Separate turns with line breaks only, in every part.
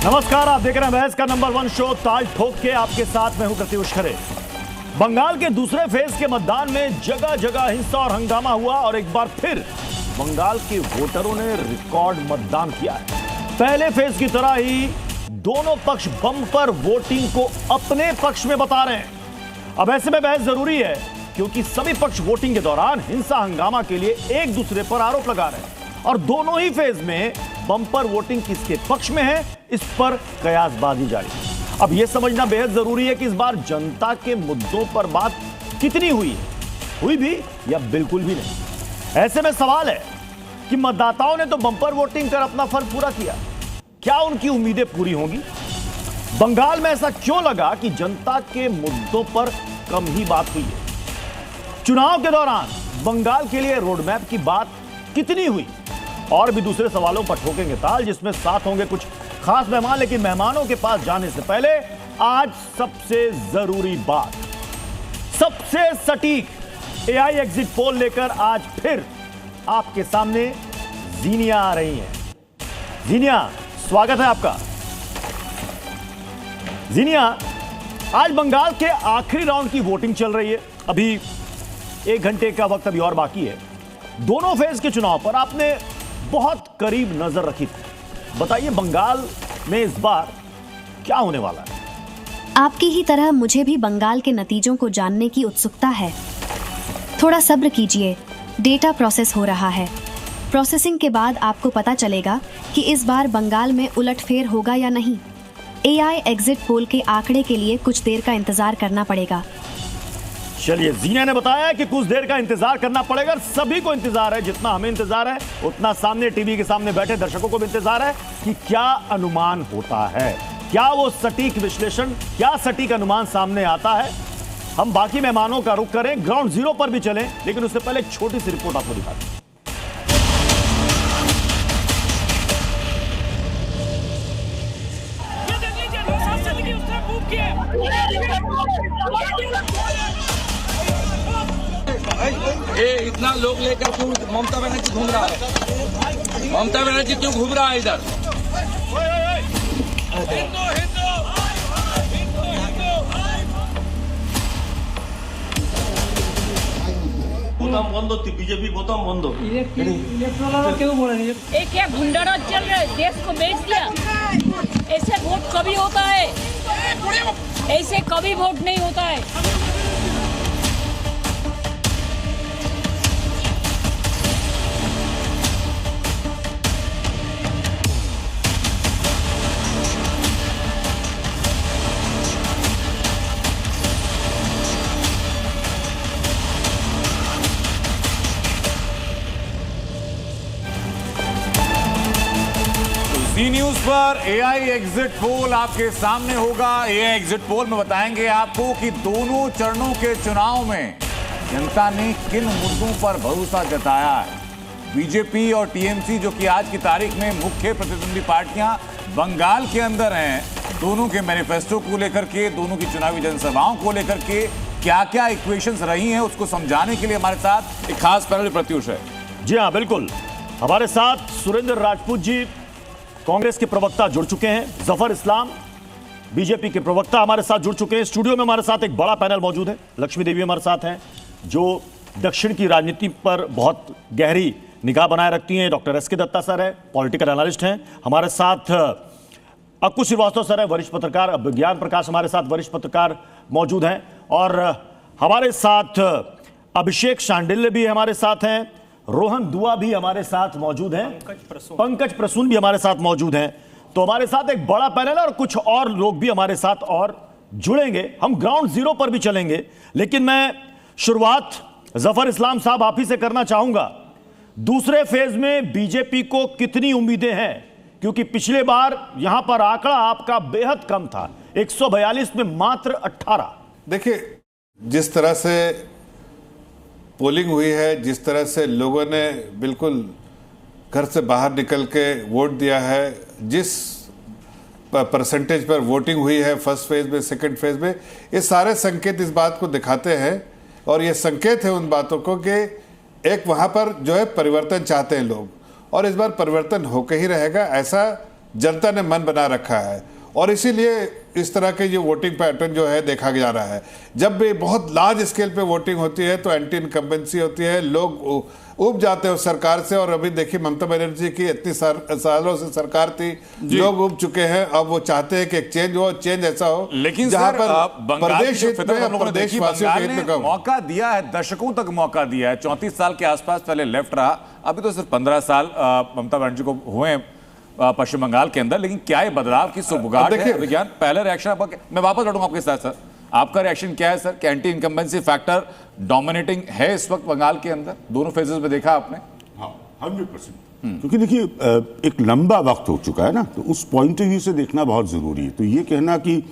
नमस्कार, आप देख रहे हैं बहस का नंबर 1 शो ताल ठोक के। आपके साथ मैं हूं प्रत्युष खरे। बंगाल के दूसरे फेज के मतदान में जगह जगह हिंसा और हंगामा हुआ और एक बार फिर बंगाल के वोटरों ने रिकॉर्ड मतदान किया है। पहले फेज की तरह ही दोनों पक्ष बम्पर वोटिंग को अपने पक्ष में बता रहे हैं। अब ऐसे में बहस जरूरी है क्योंकि सभी पक्ष वोटिंग के दौरान हिंसा हंगामा के लिए एक दूसरे पर आरोप लगा रहे हैं और दोनों ही फेज में बम्पर वोटिंग किसके पक्ष में है, इस पर कयासबाजी जारी है। अब यह समझना बेहद जरूरी है कि इस बार जनता के मुद्दों पर बात कितनी हुई भी या बिल्कुल भी नहीं। ऐसे में सवाल है कि मतदाताओं ने तो बम्पर वोटिंग कर अपना फर्ज पूरा किया, क्या उनकी उम्मीदें पूरी होंगी? बंगाल में ऐसा क्यों लगा कि जनता के मुद्दों पर कम ही बात हुई है? चुनाव के दौरान बंगाल के लिए रोडमैप की बात कितनी हुई? और भी दूसरे सवालों पर ठोकेंगे ताल, जिसमें साथ होंगे कुछ खास मेहमान। लेकिन मेहमानों के पास जाने से पहले आज सबसे जरूरी बात, सबसे सटीक एआई एग्जिट पोल लेकर आज फिर आपके सामने जीनिया आ रही हैं। जीनिया, स्वागत है आपका। जीनिया, आज बंगाल के आखिरी राउंड की वोटिंग चल रही है। अभी 1 घंटे का वक्त अभी और बाकी है। दोनों फेज के चुनाव पर आपने बहुत करीब नजर रखी थी। बताइए, बंगाल में इस बार क्या होने वाला है?
आपकी ही तरह मुझे भी बंगाल के नतीजों को जानने की उत्सुकता है। थोड़ा सब्र कीजिए, डेटा प्रोसेस हो रहा है। प्रोसेसिंग के बाद आपको पता चलेगा कि इस बार बंगाल में उलटफेर होगा या नहीं। एआई एग्जिट पोल के आंकड़े के लिए कुछ देर का इंतजार करना पड़ेगा।
चलिए, जीनिया ने बताया कि कुछ देर का इंतजार करना पड़ेगा। सभी को इंतजार है, जितना हमें इंतजार है उतना सामने टीवी के सामने बैठे दर्शकों को भी इंतजार है कि क्या अनुमान होता है, क्या वो सटीक विश्लेषण, क्या सटीक अनुमान सामने आता है। हम बाकी मेहमानों का रुख करें, ग्राउंड जीरो पर भी चलें, लेकिन उससे पहले एक छोटी सी रिपोर्ट आपको दिखाते हैं।
इतना लोग लेकर क्यों ममता बनर्जी घूम रहा है? ममता बनर्जी क्यों घूम रहा है इधर?
বোতাম বন্ধ, बीजेपी বোতাম বন্ধ।
ये क्या गुंडाराज चल रहा है? देश को बेच दिया। ऐसे वोट कभी होता है? ऐसे कभी वोट नहीं होता है।
सी न्यूज पर एआई एग्जिट पोल आपके सामने होगा। एआई एग्जिट पोल में बताएंगे आपको कि दोनों चरणों के चुनाव में जनता ने किन मुद्दों पर भरोसा जताया है। बीजेपी और टीएमसी, जो कि आज की तारीख में मुख्य प्रतिद्वंदी पार्टियां बंगाल के अंदर हैं, दोनों के मैनिफेस्टो को लेकर के, दोनों की चुनावी जनसभाओं को लेकर के क्या क्या इक्वेशंस रही हैं, उसको समझाने के लिए हमारे साथ एक खास पैनल प्रत्युष है।
जी हाँ, बिल्कुल। हमारे साथ सुरेंद्र राजपूत जी, कांग्रेस के प्रवक्ता, जुड़ चुके हैं। जफर इस्लाम, बीजेपी के प्रवक्ता, हमारे साथ जुड़ चुके हैं। स्टूडियो में हमारे साथ एक बड़ा पैनल मौजूद है। लक्ष्मी देवी हमारे साथ हैं, जो दक्षिण की राजनीति पर बहुत गहरी निगाह बनाए रखती हैं। डॉक्टर एस के दत्ता सर है, पॉलिटिकल एनालिस्ट हैं। हमारे साथ अक्कू श्रीवास्तव सर है, वरिष्ठ पत्रकार। ज्ञान प्रकाश हमारे साथ वरिष्ठ पत्रकार मौजूद हैं। और हमारे साथ अभिषेक शांडिल्य भी हमारे साथ हैं। रोहन दुआ भी हमारे साथ मौजूद हैं। पंकज प्रसून भी हमारे साथ मौजूद हैं। तो हमारे साथ एक बड़ा पैनल है और कुछ और लोग भी हमारे साथ और जुड़ेंगे। हम ग्राउंड जीरो पर भी चलेंगे, लेकिन मैं शुरुआत जफर इस्लाम साहब आप ही से करना चाहूंगा। दूसरे फेज में बीजेपी को कितनी उम्मीदें हैं? क्योंकि पिछले बार यहां पर आंकड़ा आपका बेहद कम था, 142 में मात्र 18।
देखिए, जिस तरह से पोलिंग हुई है, जिस तरह से लोगों ने बिल्कुल घर से बाहर निकल के वोट दिया है, जिस परसेंटेज पर वोटिंग हुई है फर्स्ट फेज में, सेकंड फेज में, ये सारे संकेत इस बात को दिखाते हैं। और ये संकेत है उन बातों को कि एक वहाँ पर जो है परिवर्तन चाहते हैं लोग, और इस बार परिवर्तन होकर ही रहेगा, ऐसा जनता ने मन बना रखा है और इसीलिए इस तरह के ये वोटिंग पैटर्न जो है देखा जा रहा है। जब भी बहुत लार्ज स्केल पे वोटिंग होती है तो एंटी इनकम्बेंसी होती है, लोग उब जाते हैं उस सरकार से। और अभी देखिए ममता बनर्जी की इतनी सालों से सरकार थी, लोग उब चुके हैं। अब वो चाहते हैं कि एक चेंज हो, चेंज ऐसा हो
लेकिन
जहाँ
सर,
पर प्रदेश हित में,
प्रदेशवासियों के हित में कम मौका दिया है, दशकों तक मौका दिया है। 34 साल के आसपास पहले लेफ्ट रहा, अभी तो सिर्फ 15 साल ममता बनर्जी को हुए हैं पश्चिम बंगाल के अंदर। लेकिन क्या ये बदलाव की सुबुगाहट है विज्ञान? पहले रिएक्शन आपका, मैं वापस लौटूंगा आपके साथ सर, आपका रिएक्शन क्या है सर? कि एंटी इनकम्बेंसी फैक्टर डोमिनेटिंग है इस वक्त बंगाल के अंदर? दोनों फेजेस में देखा आपने?
हाँ 100%। क्योंकि देखिए एक लंबा वक्त हो चुका है ना, तो उस पॉइंट ऑफ व्यू से देखना बहुत जरूरी है। तो ये कहना कि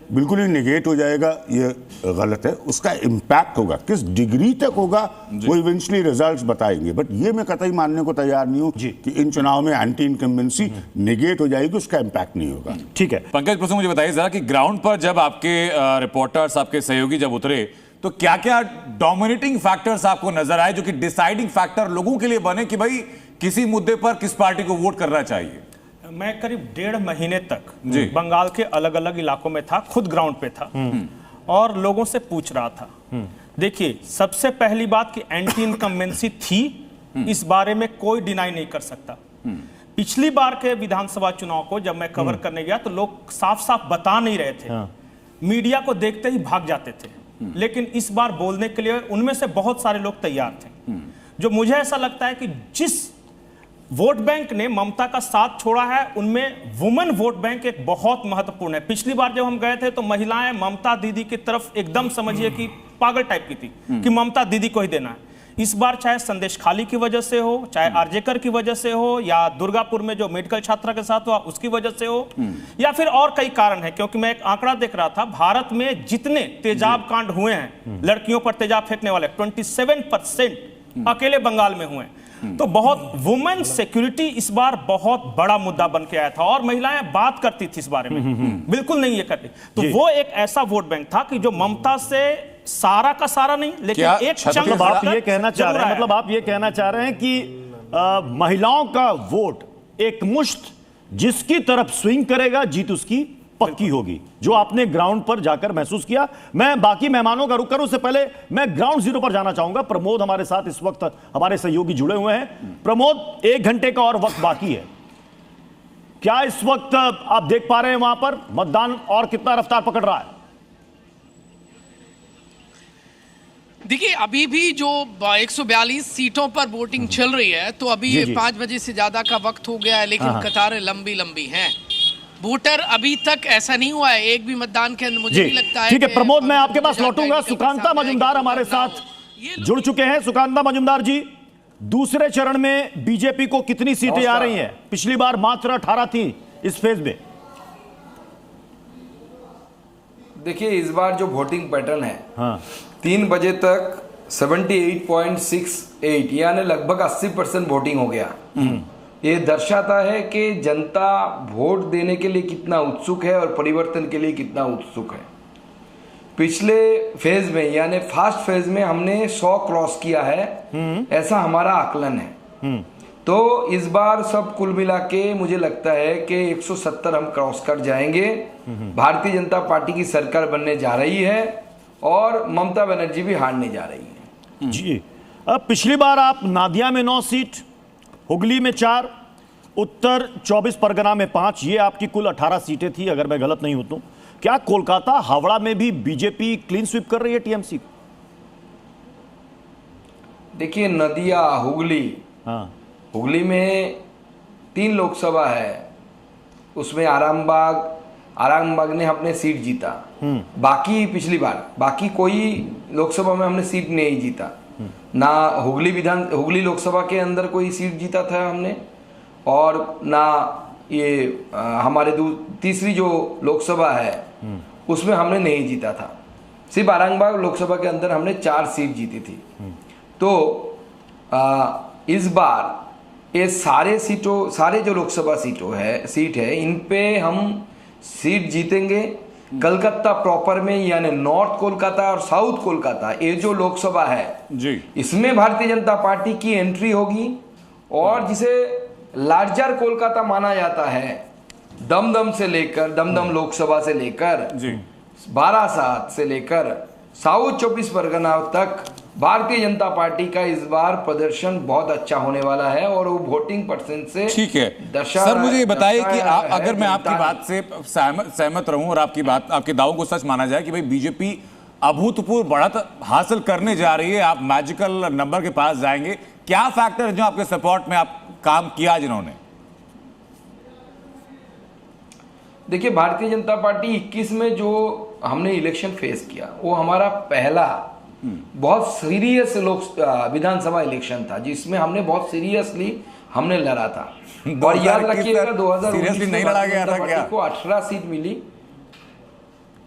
बिल्कुल ही नेगेट हो जाएगा ये गलत है। उसका इम्पैक्ट होगा, किस डिग्री तक होगा वो इवेंचुअली रिजल्ट्स बताएंगे। बट ये मैं कतई मानने को तैयार नहीं हूं कि इन चुनाव में एंटी इनकम्बेंसी नेगेट हो जाएगी, उसका इम्पैक्ट नहीं होगा।
ठीक है
पंकज प्रसन्न, मुझे बताइए जरा कि ग्राउंड पर जब आपके रिपोर्टर्स, आपके सहयोगी जब उतरे तो क्या क्या डोमिनेटिंग फैक्टर्स आपको नजर आए जो कि डिसाइडिंग फैक्टर लोगों के लिए बने कि भाई किसी मुद्दे पर किस पार्टी को वोट करना चाहिए?
मैं करीब 1.5 महीने तक बंगाल के अलग अलग इलाकों में था, खुद ग्राउंड पे था और लोगों से पूछ रहा था। देखिए, सबसे पहली बात कि एंटी इनकम्बेंसी थी, इस बारे में कोई डिनाई नहीं कर सकता। पिछली बार के विधानसभा चुनाव को जब मैं कवर करने गया तो लोग साफ साफ बता नहीं रहे थे, मीडिया को देखते ही भाग जाते थे। लेकिन इस बार बोलने के लिए उनमें से बहुत सारे लोग तैयार थे। जो मुझे ऐसा लगता है कि जिस वोट बैंक ने ममता का साथ छोड़ा है उनमें वुमेन वोट बैंक एक बहुत महत्वपूर्ण है। पिछली बार जब हम गए थे तो महिलाएं ममता दीदी की तरफ एकदम समझिए कि पागल टाइप की थी कि ममता दीदी को ही देना है। इस बार चाहे संदेश खाली की वजह से हो, चाहे आरजेकर की वजह से हो, या दुर्गापुर में जो मेडिकल छात्रा के साथ हुआ उसकी वजह से हो, या फिर और कई कारण है। क्योंकि मैं एक आंकड़ा देख रहा था, भारत में जितने तेजाब कांड हुए हैं, लड़कियों पर तेजाब फेंकने वाले 27% अकेले बंगाल में हुए। तो बहुत वुमेन सिक्योरिटी इस बार बहुत बड़ा मुद्दा बन के आया था और महिलाएं बात करती थी इस बारे में, बिल्कुल नहीं ये करती। तो वो एक ऐसा वोट बैंक था कि जो ममता से सारा का सारा नहीं, लेकिन एक
मतलब आप ये कहना चाह रहे हैं, मतलब आप ये कहना चाह रहे हैं कि महिलाओं का वोट एक मुश्त जिसकी तरफ स्विंग करेगा जीत उसकी पक्की होगी, जो आपने ग्राउंड पर जाकर महसूस किया। मैं बाकी मेहमानों का रुख करूं उससे पहले मैं ग्राउंड जीरो पर जाना चाहूंगा। प्रमोद हमारे साथ इस वक्त, हमारे सहयोगी जुड़े हुए हैं। प्रमोद, 1 घंटे का और वक्त बाकी है, क्या इस वक्त आप देख पा रहे हैं वहां पर मतदान और कितना रफ्तार पकड़ रहा है?
देखिए, अभी भी जो 142 सीटों पर वोटिंग चल रही है, तो अभी ये 5 बजे से ज्यादा का वक्त हो गया है, लेकिन कतारें लंबी लंबी हैं। वोटर अभी तक ऐसा नहीं हुआ है एक भी मतदान के अंदर, मुझे नहीं लगता है।
ठीक है प्रमोद, मैं आपके पास लौटूंगा। सुकांता मजुमदार हमारे साथ जुड़ चुके हैं। सुकांता मजुमदार जी, दूसरे चरण में बीजेपी को कितनी सीटें आ रही हैं? पिछली बार मात्र 18 थी इस फेज में।
देखिए, इस बार जो वोटिंग पैटर्न है, 3 बजे तक 78.68 यानी लगभग 80% वोटिंग हो गया। ये दर्शाता है कि जनता वोट देने के लिए कितना उत्सुक है और परिवर्तन के लिए कितना उत्सुक है। पिछले फेज में यानी फर्स्ट फेज में हमने 100 क्रॉस किया है, ऐसा हमारा आकलन है। तो इस बार सब कुल मिला के मुझे लगता है कि 170 हम क्रॉस कर जाएंगे। भारतीय जनता पार्टी की सरकार बनने जा रही है और ममता बनर्जी भी हारने जा रही है।
जी, अब पिछली बार आप नादिया में 9 सीट, हुगली में 4, उत्तर 24 परगना में 5, ये आपकी कुल 18 सीटें थी अगर मैं गलत नहीं हूं तो। क्या कोलकाता, हावड़ा में भी बीजेपी क्लीन स्वीप कर रही है टीएमसी?
देखिए, नदिया, हुगली, हुगली में 3 लोकसभा है, उसमें आरामबाग ने अपने सीट जीता। बाकी पिछली बार बाकी कोई लोकसभा में हमने सीट नहीं जीता ना। हुगली लोकसभा के अंदर कोई सीट जीता था हमने, और ना ये हमारे तीसरी जो लोकसभा है उसमें हमने नहीं जीता था। सिर्फ आरामबाग लोकसभा के अंदर हमने 4 सीट जीती थी। तो इस बार ये सारे जो लोकसभा सीट है इन पे हम सीट जीतेंगे। कलकत्ता प्रॉपर में यानी नॉर्थ कोलकाता और साउथ कोलकाता, ये जो लोकसभा है जी, इसमें भारतीय जनता पार्टी की एंट्री होगी। और जिसे लार्जर कोलकाता माना जाता है, दमदम से लेकर दमदम लोकसभा से लेकर बारासात से लेकर साउथ 24 परगना तक भारतीय जनता पार्टी का इस बार प्रदर्शन बहुत अच्छा होने वाला है और वो वोटिंग परसेंट से
ठीक है। सर मुझे ये बताइए कि अगर मैं आपकी बात से सहमत रहूं और आपके दावों को सच माना जाए कि भाई बीजेपी अभूतपूर्व बढ़त हासिल करने जा रही है, आप मैजिकल नंबर के पास जाएंगे, क्या फैक्टर जो आपके सपोर्ट में आप काम किया जिन्होंने?
देखिए, भारतीय जनता पार्टी 21 में जो हमने इलेक्शन फेस किया वो हमारा पहला बहुत सीरियस विधानसभा इलेक्शन था जिसमें हमने बहुत सीरियसली हमने लड़ा था। और याद रखिएगा 2019
नहीं लड़ा गया था क्या?
को 18 सीट मिली।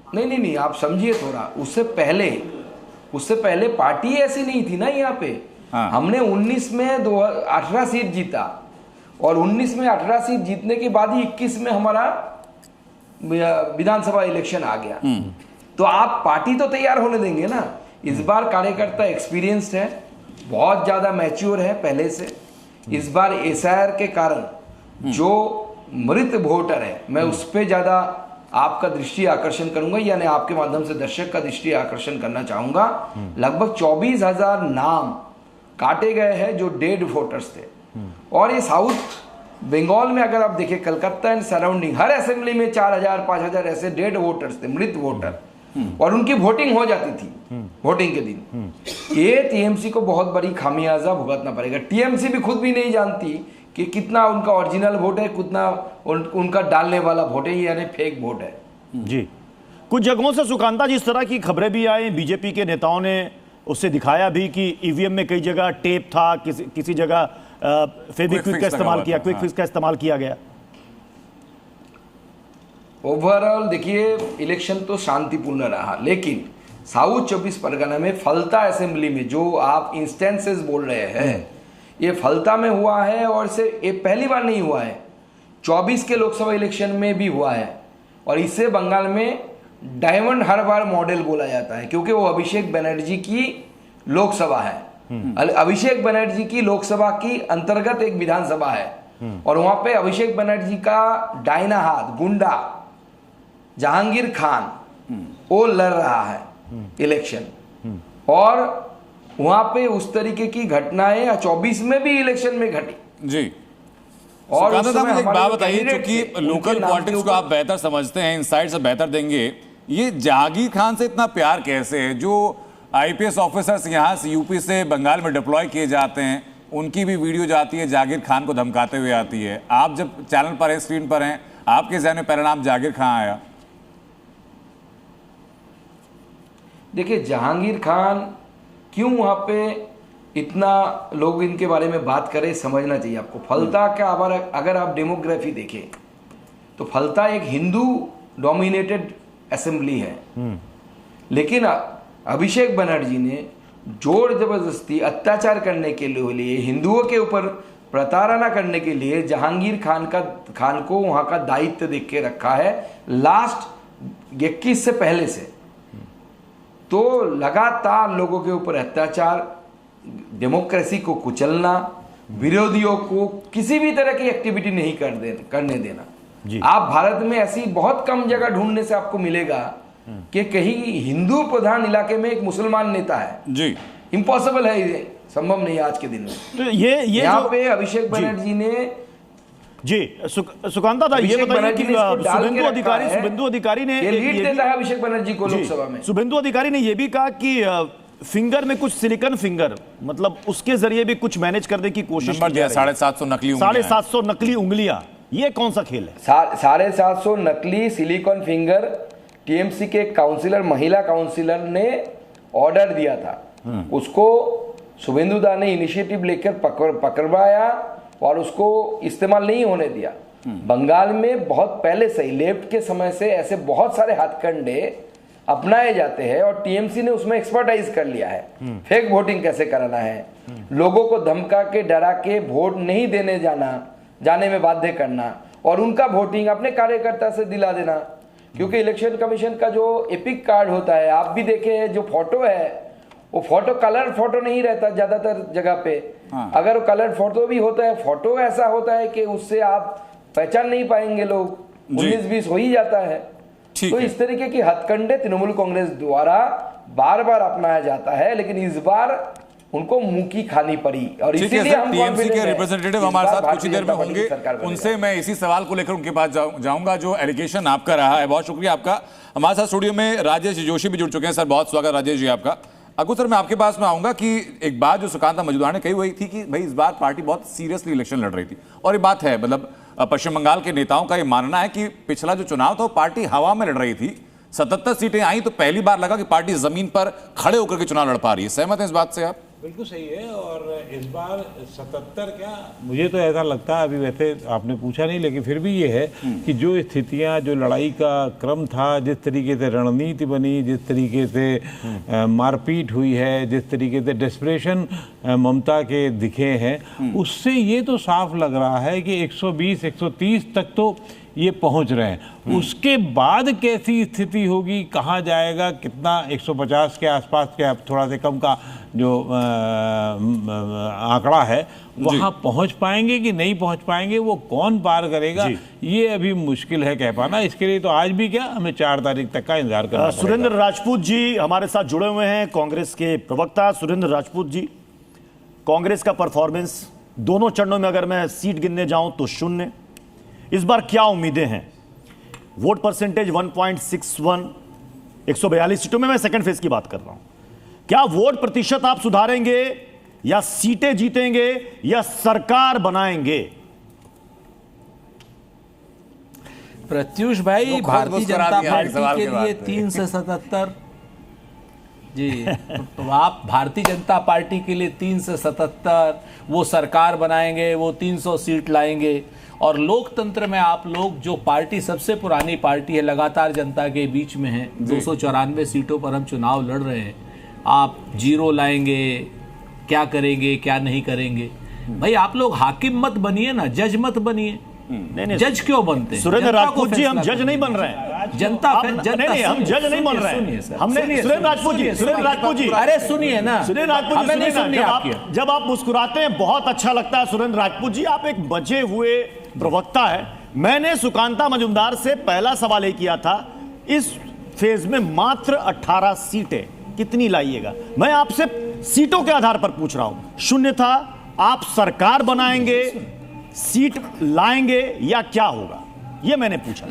नहीं, आप समझिए थोड़ा, उससे पहले पार्टी ऐसी नहीं थी ना यहाँ पे। हमने 19 में 18 सीट जीता और 19 में 18 सीट जीतने के बाद ही 21 में हमारा विधानसभा इलेक्शन आ गया। तो आप पार्टी तो तैयार होने देंगे ना। इस बार कार्यकर्ता एक्सपीरियंस्ड है, बहुत ज्यादा मैच्योर है पहले से। इस बार एसआईआर के कारण जो मृत वोटर है, मैं उस पर ज्यादा आपका दृष्टि आकर्षण करूंगा, यानी आपके माध्यम से दर्शक का दृष्टि आकर्षण करना चाहूंगा। लगभग 24,000 नाम काटे गए हैं जो डेड वोटर्स थे। और ये साउथ बंगाल में अगर आप देखें, Calcutta and surrounding her assembly में 4,000 5,000 ऐसे डेड वोटर्स थे, मृत वोटर, और उनकी वोटिंग हो जाती थी वोटिंग के दिन। ये टीएमसी को बहुत बड़ी खामियाजा भुगतना पड़ेगा। टीएमसी भी खुद भी नहीं जानती कि कितना उनका ओरिजिनल वोट है, कितना उनका डालने वाला वोट है, यानी फेक वोट है।
जी, कुछ जगहों से सुकांता जी इस तरह की खबरें भी आई, बीजेपी के नेताओं ने उससे दिखाया भी कि ईवीएम में कई जगह टेप था, किसी जगह फेविक्विक का इस्तेमाल किया, क्विक फिक्स का इस्तेमाल किया गया।
ओवरऑल देखिए, इलेक्शन तो शांतिपूर्ण रहा, लेकिन साउथ 24 परगना में फलता असेंबली में जो आप इंस्टेंसेस बोल रहे हैं, ये फलता में हुआ है और इसे ये पहली बार नहीं हुआ है, 24 के लोकसभा इलेक्शन में भी हुआ है। और इसे बंगाल में डायमंड हार्बर मॉडल बोला जाता है, क्योंकि वो अभिषेक बनर्जी की लोकसभा है। अभिषेक बनर्जी की लोकसभा की अंतर्गत एक विधानसभा है और वहां पे अभिषेक बनर्जी का दाहिना हाथ गुंडा जहांगीर खान वो लड़ रहा है इलेक्शन, और वहां पे उस तरीके की घटनाएं 24 में भी इलेक्शन में घटी।
जी, और मुझे एक बात बताइए, क्योंकि लोकल पॉलिटिक्स को आप बेहतर समझते हैं, इनसाइड से बेहतर देंगे, ये जहांगीर खान से इतना प्यार कैसे है? जो आईपीएस ऑफिसर्स यहाँ से यूपी से बंगाल में डिप्लॉय किए जाते हैं, उनकी भी वीडियो जाती है, जहांगीर खान को धमकाते हुए आती है। आप जब चैनल पर है, स्क्रीन पर हैं, आपके जहन में पहला नाम जहांगीर खान आया?
देखिए, जहांगीर खान क्यों वहां पे इतना लोग इनके बारे में बात करें, समझना चाहिए आपको। फलता का अगर आप डेमोग्राफी देखें तो फलता एक हिंदू डोमिनेटेड असेंबली है, लेकिन अभिषेक बनर्जी ने जोर जबरदस्ती अत्याचार करने के लिए, हिंदुओं के ऊपर प्रताड़ना करने के लिए जहांगीर खान को वहां का दायित्व देख के रखा है लास्ट 21 से पहले से। तो लगातार लोगों के ऊपर अत्याचार, डेमोक्रेसी को कुचलना, विरोधियों को किसी भी तरह की एक्टिविटी नहीं करने देना। आप भारत में ऐसी बहुत कम जगह ढूंढने से आपको मिलेगा कि कहीं हिंदू प्रधान इलाके में एक मुसलमान नेता है।
जी,
इम्पॉसिबल है, ये संभव नहीं आज के दिन में।
तो ये
यहाँ पे अभिषेक बनर्जी ने
जी सुकांता था, ये बताइए कि शुभेंदु अधिकारी ने
लीड देता है अभिषेक बनर्जी को लोकसभा में।
शुभेंदु अधिकारी ने यह भी कहा कि फिंगर में कुछ सिलिकॉन फिंगर, मतलब उसके जरिए भी कुछ मैनेज करने की कोशिश की जा रही है। 750 नकली उंगलियां, ये कौन सा खेल है?
750 नकली सिलिकॉन फिंगर टीएमसी के काउंसिलर, महिला काउंसिलर ने ऑर्डर दिया था, उसको शुभेंदु दा ने इनिशिएटिव लेकर पकड़वाया और उसको इस्तेमाल नहीं होने दिया। बंगाल में बहुत पहले से ही लेफ्ट के समय से ऐसे बहुत सारे हथकंडे अपनाए जाते हैं और टीएमसी ने उसमें एक्सपर्टाइज कर लिया है। फेक वोटिंग कैसे कराना है, लोगों को धमका के डरा के वोट नहीं देने जाने में बाध्य करना और उनका वोटिंग अपने कार्यकर्ता से दिला देना। क्योंकि इलेक्शन कमीशन का जो एपिक कार्ड होता है, आप भी देखे, जो फोटो है वो फोटो कलर फोटो नहीं रहता ज्यादातर जगह पे। अगर वो कलर फोटो भी होता है, फोटो ऐसा होता है कि उससे आप पहचान नहीं पाएंगे लोग 19-20 हो ही जाता है। तो इस तरीके की हथकंडे तृणमूल कांग्रेस द्वारा बार बार अपनाया जाता है, लेकिन इस बार उनको मुंह की खानी पड़ी। और इसीलिए हम
टीएमसी के रिप्रेजेंटेटिव हमारे साथ कुछ ही देर में होंगे, उनसे मैं इसी सवाल को लेकर उनके पास जाऊंगा जो एलिगेशन आपका रहा है। बहुत शुक्रिया आपका। हमारे साथ स्टूडियो में राजेश जोशी भी जुड़ चुके हैं। सर बहुत स्वागत राजेश जी आपका। अकुल सर मैं आपके पास में आऊंगा कि एक बात जो सुकांता मजूमदार ने कही हुई थी कि भाई इस बार पार्टी बहुत सीरियसली इलेक्शन लड़ रही थी, और ये बात है, मतलब पश्चिम बंगाल के नेताओं का ये मानना है कि पिछला जो चुनाव था वो पार्टी हवा में लड़ रही थी। 77 सीटें आई तो पहली बार लगा कि पार्टी जमीन पर खड़े होकर के चुनाव लड़ पा रही है। सहमत है इस बात से आप?
बिल्कुल सही है। और इस बार 77 क्या, मुझे तो ऐसा लगता है, अभी वैसे आपने पूछा नहीं लेकिन फिर भी ये है कि जो स्थितियां, जो लड़ाई का क्रम था, जिस तरीके से रणनीति बनी, जिस तरीके से मारपीट हुई है, जिस तरीके से डेस्परेशन ममता के दिखे हैं, उससे ये तो साफ लग रहा है कि 120-130 तक तो ये पहुंच रहे हैं। उसके बाद कैसी स्थिति होगी, कहाँ जाएगा, कितना 150 के आसपास के, अब थोड़ा से कम का जो आंकड़ा है, वहाँ पहुंच पाएंगे कि नहीं पहुंच पाएंगे, वो कौन पार करेगा, ये अभी मुश्किल है कह पाना। इसके लिए तो आज भी क्या, हमें 4 तारीख तक का इंतजार करना पड़ेगा।
सुरेंद्र राजपूत जी हमारे साथ जुड़े हुए हैं, कांग्रेस के प्रवक्ता। सुरेंद्र राजपूत जी, कांग्रेस का परफॉर्मेंस दोनों चरणों में अगर मैं सीट गिनने जाऊं तो 0। इस बार क्या उम्मीदें हैं? वोट परसेंटेज 1.61, 142 सीटों में, मैं सेकंड फेज की बात कर रहा हूं। क्या वोट प्रतिशत आप सुधारेंगे, या सीटें जीतेंगे, या सरकार बनाएंगे?
प्रत्युष भाई, भारतीय जनता पार्टी के लिए 3 से 77 जी, तो आप भारतीय जनता पार्टी के लिए 3 से 77, वो सरकार बनाएंगे, वो 300 सीट लाएंगे। और लोकतंत्र में आप लोग, जो पार्टी सबसे पुरानी पार्टी है, लगातार जनता के बीच में है, 294 सीटों पर हम चुनाव लड़ रहे हैं, आप 0 लाएंगे, क्या करेंगे, क्या नहीं करेंगे? भाई आप लोग हाकिम मत बनिए ना, जज मत बनिए। नहीं, जज क्यों बनते हैं?
सुरेंद्र राजपूत जी, हम जज नहीं बन रहे हैं।
जनता
नहीं, हम जज नहीं बन रहे हैं। हमने सुरेंद्र राजपूत जी,
अरे सुनिए ना,
सुरेंद्र राजपूत जी, जब आप मुस्कुराते हैं बहुत अच्छा लगता है। सुरेंद्र राजपूत जी, आप एक बचे हुए प्रवक्ता है। मैंने सुकांता मजूमदार से पहला सवाल ये किया था, इस फेज में मात्र 18 सीटें, कितनी लाइएगा? मैं आपसे सीटों के आधार पर पूछ रहा हूं। 0 था, आप सरकार बनाएंगे, सीट लाएंगे, या क्या होगा, ये मैंने पूछा।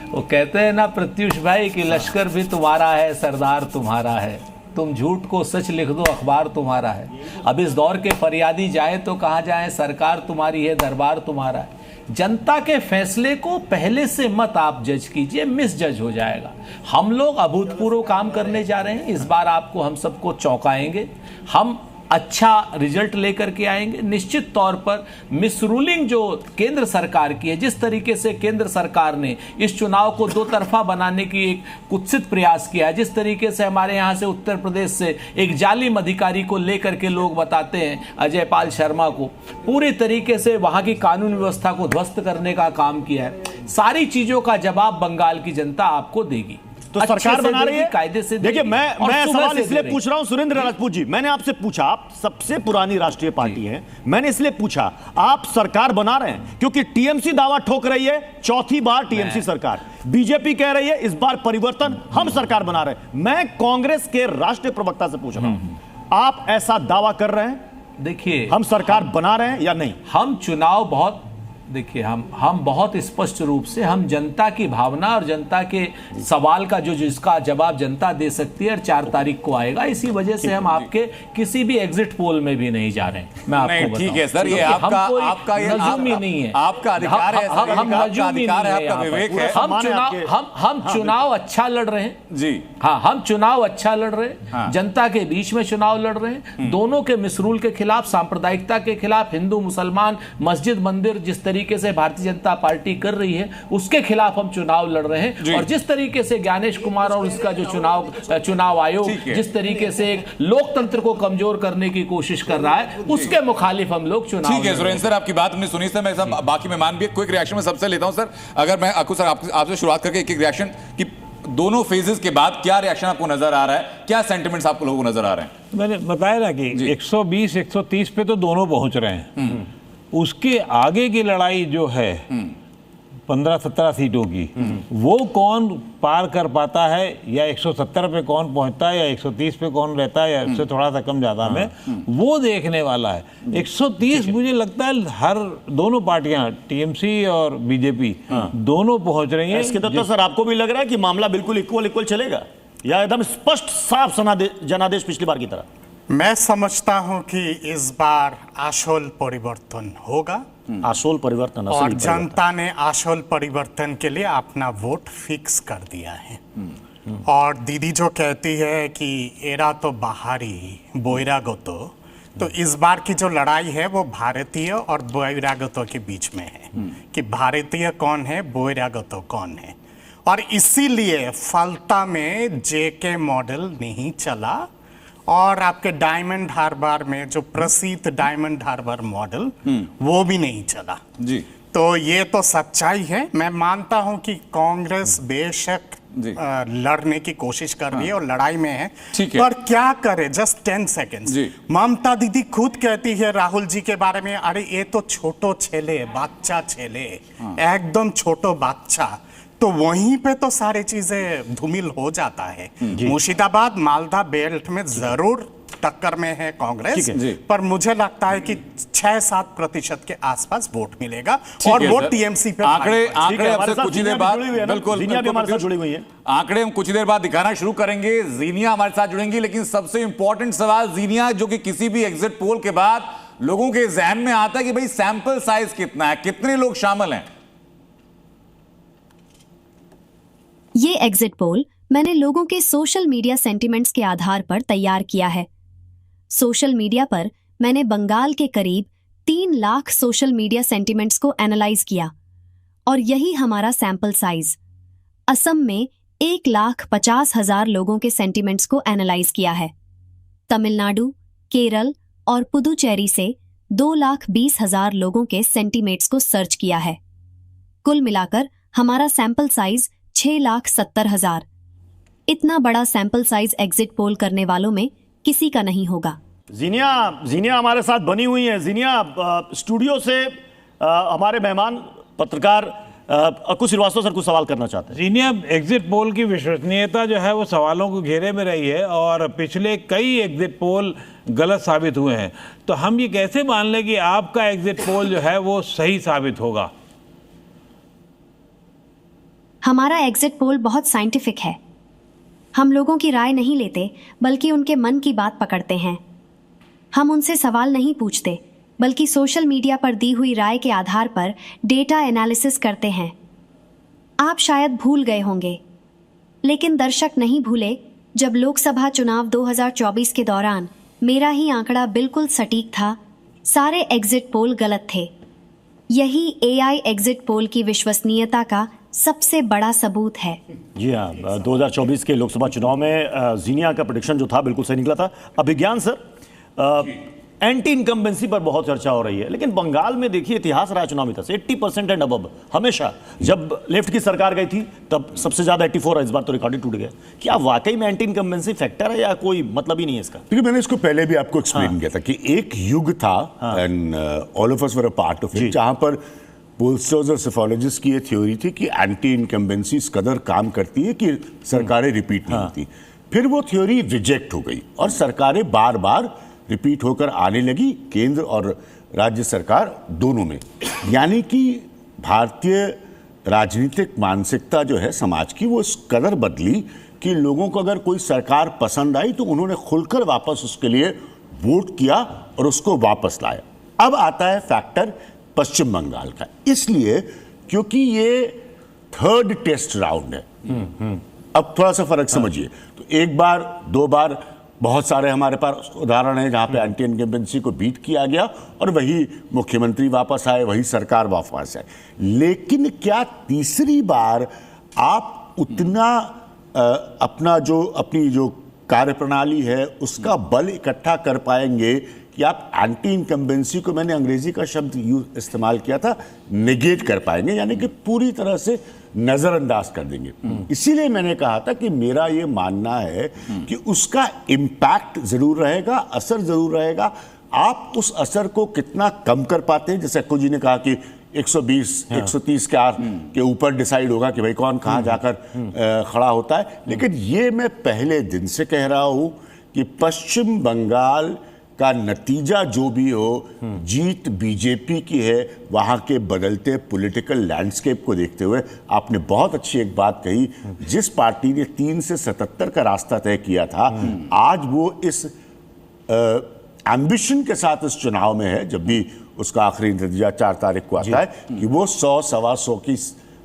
वो कहते हैं ना प्रत्युष भाई कि लश्कर भी तुम्हारा है, सरदार तुम्हारा है, तुम झूठ को सच लिख दो, अखबार तुम्हारा है। अब इस दौर के फरियादी जाए तो कहाँ जाए, सरकार तुम्हारी है, दरबार तुम्हारा है। जनता के फैसले को पहले से मत आप जज कीजिए, मिस जज हो जाएगा। हम लोग अभूतपूर्व काम करने जा रहे हैं, इस बार आपको हम सबको चौंकाएंगे, हम अच्छा रिजल्ट लेकर के आएंगे। निश्चित तौर पर मिस रूलिंग जो केंद्र सरकार की है, जिस तरीके से केंद्र सरकार ने इस चुनाव को 2 तरफा बनाने की एक कुत्सित प्रयास किया है, जिस तरीके से हमारे यहाँ से उत्तर प्रदेश से एक जालिम अधिकारी को लेकर के लोग बताते हैं, अजय पाल शर्मा को, पूरी तरीके से वहाँ की कानून व्यवस्था को ध्वस्त करने का काम किया है। सारी चीजों का जवाब बंगाल की जनता आपको देगी।
तो सरकार बना रही है,
कायदे से।
देखिए मैं सवाल इसलिए पूछ रहा हूं सुरेंद्र राजपूत जी, मैंने आपसे पूछा, आप सबसे पुरानी राष्ट्रीय पार्टी है, मैंने इसलिए पूछा आप सरकार बना रहे हैं क्योंकि टीएमसी दावा ठोक रही है, 4थी बार टीएमसी सरकार, बीजेपी कह रही है इस बार परिवर्तन, हम सरकार बना रहे हैं। मैं कांग्रेस के राष्ट्रीय प्रवक्ता से पूछ रहा हूं, आप ऐसा दावा कर रहे हैं?
देखिए,
हम सरकार बना रहे हैं या नहीं?
हम चुनाव बहुत, देखिए हम बहुत स्पष्ट रूप से, हम जनता की भावना और जनता के सवाल का जो जिसका जवाब जनता दे सकती है, और 4 तारीख को आएगा। इसी वजह से हम आपके किसी भी एग्जिट पोल में भी नहीं जा रहे हैं। मैं आपको
ठीक है सर, ये आपका ये
नजूमी नहीं है,
आपका अधिकार है,
हम नजूमी नहीं है, आपका विवेक है। हम चुनाव अच्छा लड़ रहे हैं
जी,
हाँ, हम चुनाव अच्छा लड़ रहे हैं, जनता के बीच में चुनाव लड़ रहे हैं, दोनों के मिसरूल के खिलाफ, सांप्रदायिकता के खिलाफ, हिंदू मुसलमान, मस्जिद मंदिर जिस तरीके से भारतीय जनता पार्टी कर रही है उसके खिलाफ हम चुनाव लड़ रहे हैं। और जिस तरीके से ज्ञानेश कुमार और इसका जो चुनाव आयोग जिस तरीके से एक लोकतंत्र को कमजोर करने की कोशिश कर रहा है, उसके मुखालिफ हम लोग चुनाव।
ठीक है सुरेंद्र सर, आपकी बात हमने सुनी सर, मैं सब बाकी मेहमान भी क्विक रिएक्शन में सबसे लेता हूं सर। अगर मैं अकुल सर आपसे शुरुआत करके एक रिएक्शन कि दोनों फेजेस के बाद क्या रिएक्शन आपको नजर आ रहा है, क्या सेंटिमेंट्स आपको लोगों को नजर आ रहे हैं?
मैंने बताया ना कि 120-130 पे तो दोनों पहुंच रहे हैं, उसके आगे की लड़ाई जो है 15-17 सीटों की, वो कौन पार कर पाता है, या 170 पे कौन पहुंचता है, या 130 पे कौन रहता है, या उससे थोड़ा सा कम ज्यादा में, वो देखने वाला है। 130 मुझे लगता है हर दोनों पार्टियां, टीएमसी और बीजेपी दोनों पहुंच रही हैं।
इसके तहत सर आपको भी लग रहा है कि मामला बिल्कुल इक्वल चलेगा, या एकदम स्पष्ट साफ जनादेश पिछली बार की तरह?
मैं समझता हूं कि इस बार आशोल परिवर्तन होगा।
आशोल परिवर्तन,
और जनता ने आशोल परिवर्तन के लिए अपना वोट फिक्स कर दिया है। और दीदी जो कहती है कि एरा तो बाहरी बहिरागत, तो इस बार की जो लड़ाई है वो भारतीय और बहिरागतों के बीच में है कि भारतीय कौन है, बहिरागत कौन है। और इसीलिए फलता में जेके मॉडल नहीं चला, और आपके डायमंड हार्बर में जो प्रसिद्ध डायमंड हार्बर मॉडल वो भी नहीं चला
जी।
तो ये तो सच्चाई है। मैं मानता हूं कि कांग्रेस बेशक लड़ने की कोशिश कर रही है और लड़ाई में है, पर क्या करे? Just 10 seconds. ममता दीदी खुद कहती है राहुल जी के बारे में, अरे ये तो छोटो छेले, बाच्चा छेले, एकदम छोटो बाच्चा। तो वहीं पे तो सारी चीजें धूमिल हो जाता है। मुर्शिदाबाद मालदा बेल्ट में जरूर टक्कर में है कांग्रेस, पर मुझे लगता है कि 6-7% के आसपास वोट मिलेगा और वो टीएमसी पे।
आंकड़े आपसे कुछ ही देर बाद, बिल्कुल
हमारे साथ जुड़ी हुई है,
आंकड़े हम कुछ ही देर बाद दिखाना शुरू करेंगे। जीनिया हमारे साथ जुड़ेंगी, लेकिन सबसे इंपॉर्टेंट सवाल जीनिया, जो कि किसी भी एग्जिट पोल के बाद लोगों के जहन में आता है कि भाई सैंपल साइज कितना है, कितने लोग शामिल हैं?
ये एग्जिट पोल मैंने लोगों के सोशल मीडिया सेंटिमेंट्स के आधार पर तैयार किया है। सोशल मीडिया पर मैंने बंगाल के करीब 3 लाख सोशल मीडिया सेंटिमेंट्स को एनालाइज किया, और यही हमारा सैंपल साइज। असम में 1,50,000 लोगों के सेंटिमेंट्स को एनालाइज किया है। तमिलनाडु, केरल और पुदुचेरी से 2,20,000 लोगों के सेंटिमेंट्स को सर्च किया है। कुल मिलाकर हमारा सैंपल साइज 6,70,000। इतना बड़ा सैंपल साइज एग्जिट पोल करने वालों में किसी का नहीं होगा।
जीनिया हमारे साथ बनी हुई है। जीनिया, स्टूडियो से हमारे मेहमान पत्रकार अकुश श्रीवास्तव सर कुछ सवाल करना चाहते हैं।
जीनिया, एग्जिट पोल की विश्वसनीयता जो है वो सवालों को घेरे में रही है, और पिछले कई एग्जिट पोल गलत साबित हुए हैं। तो हम ये कैसे मान लें कि आपका एग्जिट पोल जो है वो सही साबित होगा?
हमारा एग्जिट पोल बहुत साइंटिफिक है। हम लोगों की राय नहीं लेते, बल्कि उनके मन की बात पकड़ते हैं। हम उनसे सवाल नहीं पूछते, बल्कि सोशल मीडिया पर दी हुई राय के आधार पर डेटा एनालिसिस करते हैं। आप शायद भूल गए होंगे, लेकिन दर्शक नहीं भूले जब लोकसभा चुनाव 2024 के दौरान मेरा ही आंकड़ा बिल्कुल सटीक था। सारे एग्जिट पोल गलत थे। यही एआई एग्जिट पोल की विश्वसनीयता का सबसे बड़ा सबूत है।
जी हाँ, 2024 के लोकसभा चुनाव में जीनिया का प्रेडिक्शन जो था बिल्कुल सही निकला था। अभिज्ञान सर, एंटी इनकम्बेंसी पर बहुत चर्चा हो रही है, लेकिन बंगाल में देखिए इतिहास रहा चुनाव में था 80% एंड अबव हमेशा। जब लेफ्ट की सरकार गई थी तब सबसे ज्यादा 84 है, इस बार तो रिकॉर्ड ही टूट गया। क्या वाकई में एंटी इनकम्बेंसी फैक्टर है या कोई मतलब ही नहीं है इसका?
क्योंकि मैंने इसको पहले भी आपको एक्सप्लेन किया था कि एक युग था, and all of us were a part of it, जहां पर पोलस्टर्स और सोफोलॉजिस्ट की ये थ्योरी थी कि एंटी इनकम्बेंसी इस कदर काम करती है कि सरकारें रिपीट नहीं होती। फिर वो थ्योरी रिजेक्ट हो गई और सरकारें बार बार रिपीट होकर आने लगी, केंद्र और राज्य सरकार दोनों में। यानी कि भारतीय राजनीतिक मानसिकता जो है समाज की, वो इस कदर बदली कि लोगों को अगर कोई सरकार पसंद आई तो उन्होंने खुलकर वापस उसके लिए वोट किया और उसको वापस लाया। अब आता है फैक्टर पश्चिम बंगाल का, इसलिए क्योंकि ये थर्ड टेस्ट राउंड है। अब थोड़ा सा फर्क समझिए, तो एक बार दो बार बहुत सारे हमारे पास उदाहरण हैं जहां पे एंटी इनकम्बेंसी को बीट किया गया और वही मुख्यमंत्री वापस आए, वही सरकार वापस आए। लेकिन क्या तीसरी बार आप उतना अपनी जो कार्यप्रणाली है उसका बल इकट्ठा कर पाएंगे कि आप एंटी इनकम्बेंसी को, मैंने अंग्रेजी का शब्द इस्तेमाल किया था, नेगेट कर पाएंगे, यानी कि पूरी तरह से नजरअंदाज कर देंगे। इसीलिए मैंने कहा था कि मेरा ये मानना है कि उसका इम्पैक्ट जरूर रहेगा, असर जरूर रहेगा, आप उस असर को कितना कम कर पाते हैं? जैसे अक्कू जी ने कहा कि 120 130 के ऊपर डिसाइड होगा कि भाई कौन कहाँ जाकर खड़ा होता है। लेकिन ये मैं पहले दिन से कह रहा हूं कि पश्चिम बंगाल का नतीजा जो भी हो, जीत बीजेपी की है। वहां के बदलते पॉलिटिकल लैंडस्केप को देखते हुए आपने बहुत अच्छी एक बात कही, जिस पार्टी ने 3 से 77 का रास्ता तय किया था, आज वो इस एम्बिशन के साथ इस चुनाव में है, जब भी उसका आखिरी नतीजा 4 तारीख को आता है, कि वो 100-125 की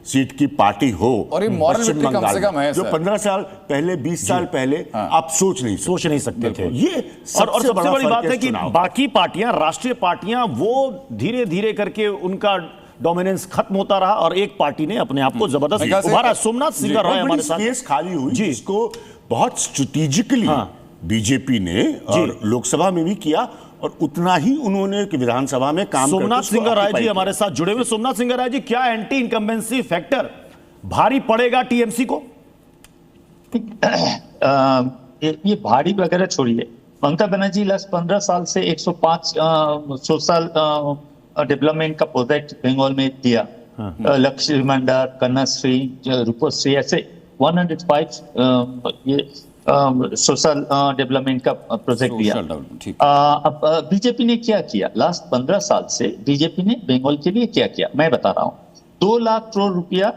सीट की पार्टी हो।
और ये मॉरल विक्ट्री कम से कम है
जो 15 साल पहले, 20 साल पहले आप सोच नहीं सकते थे। ये
और सबसे बड़ी बात है कि बाकी पार्टियां, राष्ट्रीय पार्टियां, वो धीरे धीरे करके उनका डोमिनेंस खत्म होता रहा और एक पार्टी ने अपने आप को जबरदस्त उभारा। सोमनाथ सिंह राय हमारे साथ
स्पेस खाली हुई, जिसको बहुत स्ट्रेटेजिकली बीजेपी ने और लोकसभा में भी किया, और उतना ही उन्होंने विधानसभा में काम किया।
सोमनाथ सिंह राय जी हमारे साथ जुड़े हुए। सोमनाथ सिंह राय जी, क्या एंटी इनकम्बेंसी फैक्टर भारी पड़ेगा टीएमसी को?
ये भारी वगैरह छोड़िए, ममता बनर्जी लास्ट 15 साल से 105 सोशल डेवलपमेंट का प्रोजेक्ट बंगाल में दिया। लक्ष्मी भंडार, कन्याश्री, रूपश्री, ऐसे 105 ये सोशल डेवलपमेंट का प्रोजेक्ट दिया। अब बीजेपी ने क्या किया लास्ट 15 साल से? बीजेपी ने बंगाल के लिए क्या किया मैं बता रहा हूँ। 2 लाख करोड़ रुपया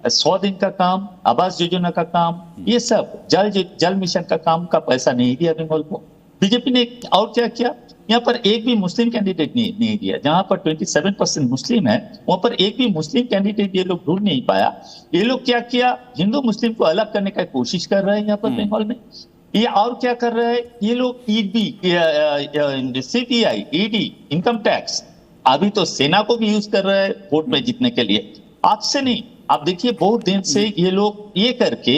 100 दिन का काम, आवास योजना का काम, ये सब जल मिशन का काम का पैसा नहीं दिया बंगाल को। बीजेपी ने और क्या किया? यहाँ पर एक भी मुस्लिम कैंडिडेट नहीं दिया। जहां पर 27% मुस्लिम है, वहां पर एक भी मुस्लिम कैंडिडेट ये लोग ढूंढ नहीं पाया। ये लोग क्या किया? हिंदू मुस्लिम को अलग करने का कोशिश कर रहे हैं यहाँ पर बंगाल में। ये और क्या कर रहे हैं ये लोग? ED, CBI, ED, income tax, अभी तो सेना को भी यूज कर रहे हैं वोट में जीतने के लिए। आज से नहीं, आप देखिए बहुत दिन से ये लोग ये करके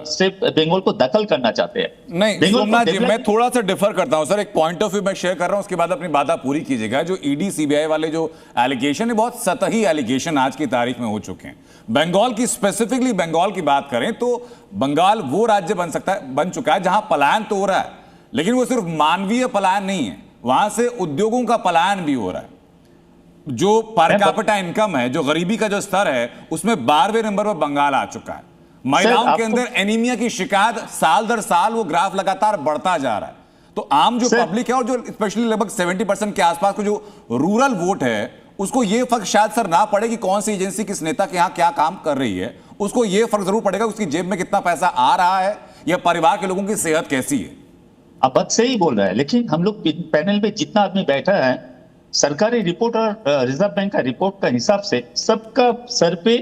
सिर्फ बंगाल को दखल करना चाहते हैं।
नहीं सोमनाथ जी, मैं थोड़ा सा डिफर करता हूं सर, एक पॉइंट ऑफ व्यू मैं शेयर कर रहा हूं, उसके बाद अपनी बात आप पूरी कीजिएगा। जो ईडी सीबीआई वाले जो एलिगेशन है, बहुत सतही एलिगेशन आज की तारीख में हो चुके हैं। बंगाल की, स्पेसिफिकली बंगाल की बात करें तो बंगाल वो राज्य बन चुका है जहां पलायन तो हो रहा है, लेकिन वो सिर्फ मानवीय पलायन नहीं है, वहां से उद्योगों का पलायन भी हो रहा है। जो पर कैपिटा इनकम है, जो गरीबी का जो स्तर है, उसमें 12वें नंबर पर बंगाल आ चुका है। महिलाओं के अंदर एनीमिया की शिकायत साल दर साल वो ग्राफ लगातार बढ़ता जा रहा है। तो आम जो पब्लिक है और जो स्पेशली लगभग 70% के आसपास को जो रूरल वोट है, उसको ये फर्क शायद सर ना पड़े कि कौन सी एजेंसी किस नेता के यहां क्या काम कर रही है। उसको ये फर्क जरूर पड़ेगा उसकी जेब में कितना पैसा आ रहा है या परिवार के लोगों की सेहत कैसी है।
आप बात सही बोल रहे हैं, लेकिन हम लोग पैनल में जितना आदमी बैठा है, सरकारी रिपोर्ट और रिजर्व बैंक का रिपोर्ट का हिसाब से सबका सर पे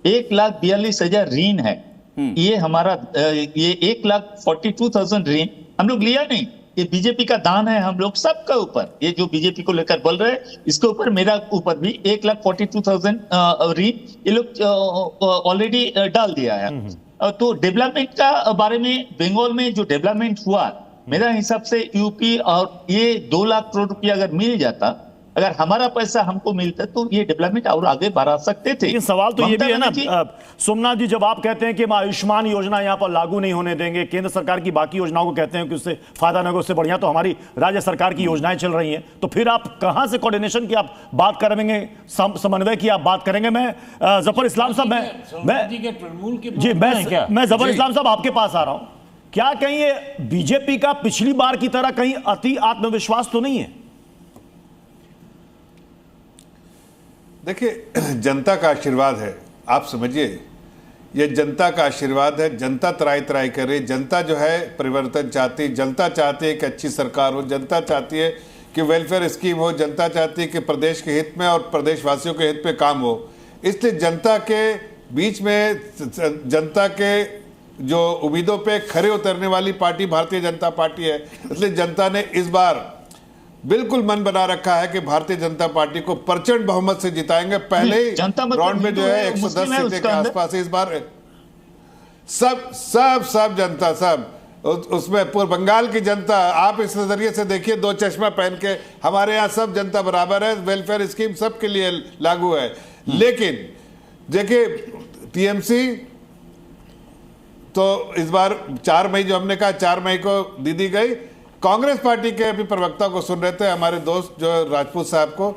1,42,000 ऋण है। ये हमारा ये 1,42,000 ऋण हम लोग लिया नहीं, ये बीजेपी का दान है हम लोग सबका ऊपर। ये जो बीजेपी को लेकर बोल रहे हैं, इसके ऊपर मेरा ऊपर भी 1,42,000 ऋण ये लोग ऑलरेडी डाल दिया है। तो डेवलपमेंट का बारे में बंगाल में जो डेवलपमेंट हुआ, मेरा हिसाब से यूपी और ये 2 लाख करोड़ रुपया अगर मिल जाता, अगर हमारा पैसा हमको मिलता, तो ये डेवलपमेंट और आगे बढ़ा सकते थे।
लेकिन सवाल तो ये भी है ना सोमनाथ जी, जब आप कहते हैं कि हम आयुष्मान योजना यहाँ पर लागू नहीं होने देंगे, केंद्र सरकार की बाकी योजनाओं को कहते हैं कि उससे फायदा नहीं होगा, उससे बढ़िया तो हमारी राज्य सरकार की योजनाएं चल रही हैं, तो फिर आप कहां से कोऑर्डिनेशन की आप बात करेंगे, समन्वय की आप बात करेंगे? मैं जफर इस्लाम साहब, मैं जफर इस्लाम साहब आपके पास आ रहा हूं। क्या कहीं ये बीजेपी का पिछली बार की तरह कहीं अति आत्मविश्वास तो नहीं है?
देखिए, जनता का आशीर्वाद है, आप समझिए, ये जनता का आशीर्वाद है। जनता त्राई त्राई कर रही, जनता जो है परिवर्तन चाहती, जनता चाहती है कि अच्छी सरकार हो, जनता चाहती है कि वेलफेयर स्कीम हो, जनता चाहती है कि प्रदेश के हित में और प्रदेशवासियों के हित में काम हो। इसलिए जनता के बीच में, जनता के जो उम्मीदों पे खरे उतरने वाली पार्टी भारतीय जनता पार्टी है। इसलिए जनता ने इस बार बिल्कुल मन बना रखा है कि भारतीय जनता पार्टी को प्रचंड बहुमत से जिताएंगे। पहले ही राउंड में जो है 110 सीटें के आसपास, इस बार सब जनता, सब उसमें पूरे बंगाल की जनता, आप इस नजरिए से देखिए, 2 चश्मा पहन के, हमारे यहाँ सब जनता बराबर है, वेलफेयर स्कीम सबके लिए लागू है। लेकिन देखिए, टीएमसी तो इस बार 4 मई, जो हमने कहा 4 मई को दी गई, कांग्रेस पार्टी के अभी प्रवक्ता को सुन रहे थे, हमारे दोस्त जो राजपूत साहब को।